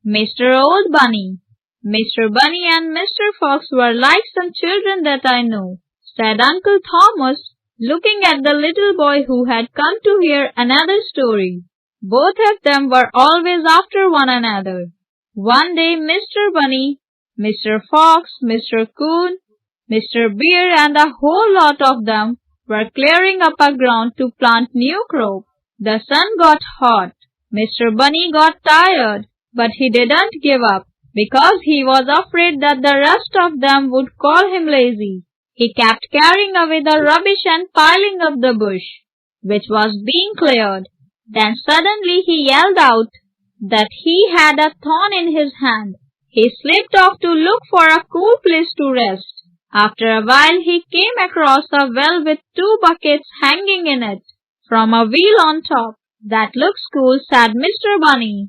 Mr. Old Bunny. Mr. Bunny and Mr. Fox were like some children that I know, said Uncle Thomas, looking at the little boy who had come to hear another story. Both of them were always after one another. One day Mr. Bunny, Mr. Fox, Mr. Coon, Mr. Bear and a whole lot of them were clearing up a ground to plant new crop. The sun got hot. Mr. Bunny got tired, but he didn't give up because he was afraid that the rest of them would call him lazy. He kept carrying away the rubbish and piling up the bush, which was being cleared. Then suddenly he yelled out that he had a thorn in his hand. He slipped off to look for a cool place to rest. After a while he came across a well with 2 buckets hanging in it from a wheel on top. That looks cool, said Mr. Bunny.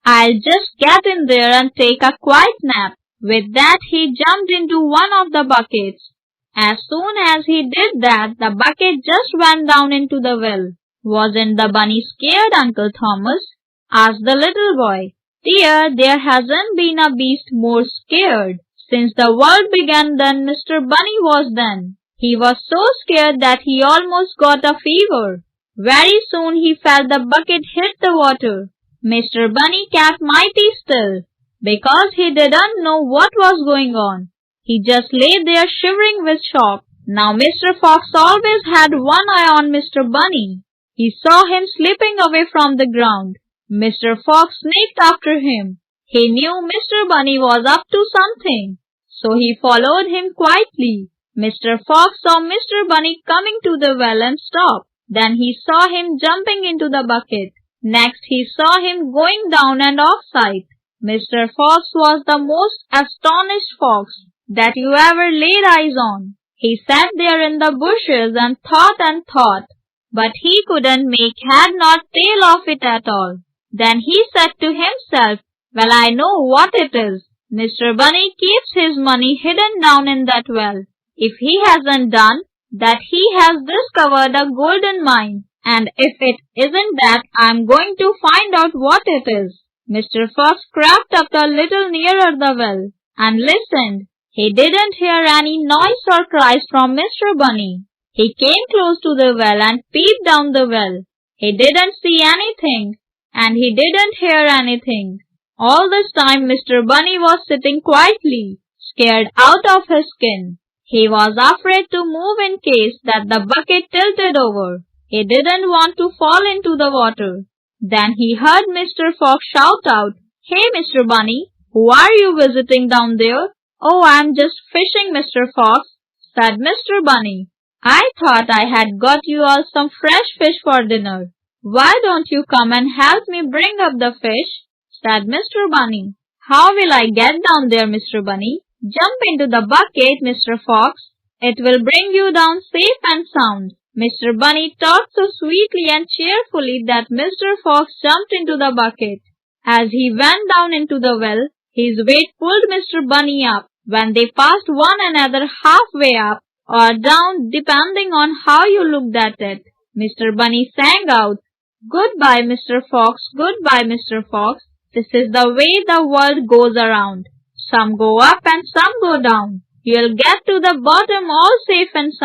I'll just get in there and take a quiet nap. With that he jumped into one of the buckets. As soon as he did that, the bucket just went down into the well. Wasn't the bunny scared, Uncle Thomas? Asked the little boy. Dear, there hasn't been a beast more scared since the world began than Mr. Bunny was then. He was so scared that he almost got a fever. Very soon he felt the bucket hit the water. Mr. Bunny kept mighty still because he didn't know what was going on. He just lay there shivering with shock. Now Mr. Fox always had one eye on Mr. Bunny. He saw him slipping away from the ground. Mr. Fox sneaked after him. He knew Mr. Bunny was up to something, so he followed him quietly. Mr. Fox saw Mr. Bunny coming to the well and stopped. Then he saw him jumping into the bucket. Next he saw him going down and off sight. Mr. Fox was the most astonished fox that you ever laid eyes on. He sat there in the bushes and thought, but he couldn't make head nor tail of it at all. Then he said to himself, well, I know what it is. Mr. Bunny keeps his money hidden down in that well. If he hasn't done that, he has discovered a golden mine. And if it isn't that, I'm going to find out what it is. Mr. Fox crept up a little nearer the well and listened. He didn't hear any noise or cries from Mr. Bunny. He came close to the well and peeped down the well. He didn't see anything, and he didn't hear anything. All this time Mr. Bunny was sitting quietly, scared out of his skin. He was afraid to move in case that the bucket tilted over. He didn't want to fall into the water. Then he heard Mr. Fox shout out, Hey, Mr. Bunny, who are you visiting down there? Oh, I'm just fishing, Mr. Fox, said Mr. Bunny. I thought I had got you all some fresh fish for dinner. Why don't you come and help me bring up the fish? Said Mr. Bunny. How will I get down there, Mr. Bunny? Jump into the bucket, Mr. Fox. It will bring you down safe and sound. Mr. Bunny talked so sweetly and cheerfully that Mr. Fox jumped into the bucket. As he went down into the well, his weight pulled Mr. Bunny up. When they passed one another halfway up or down, depending on how you looked at it, Mr. Bunny sang out, Goodbye, Mr. Fox, goodbye, Mr. Fox. This is the way the world goes around. Some go up and some go down. You'll get to the bottom all safe and sound.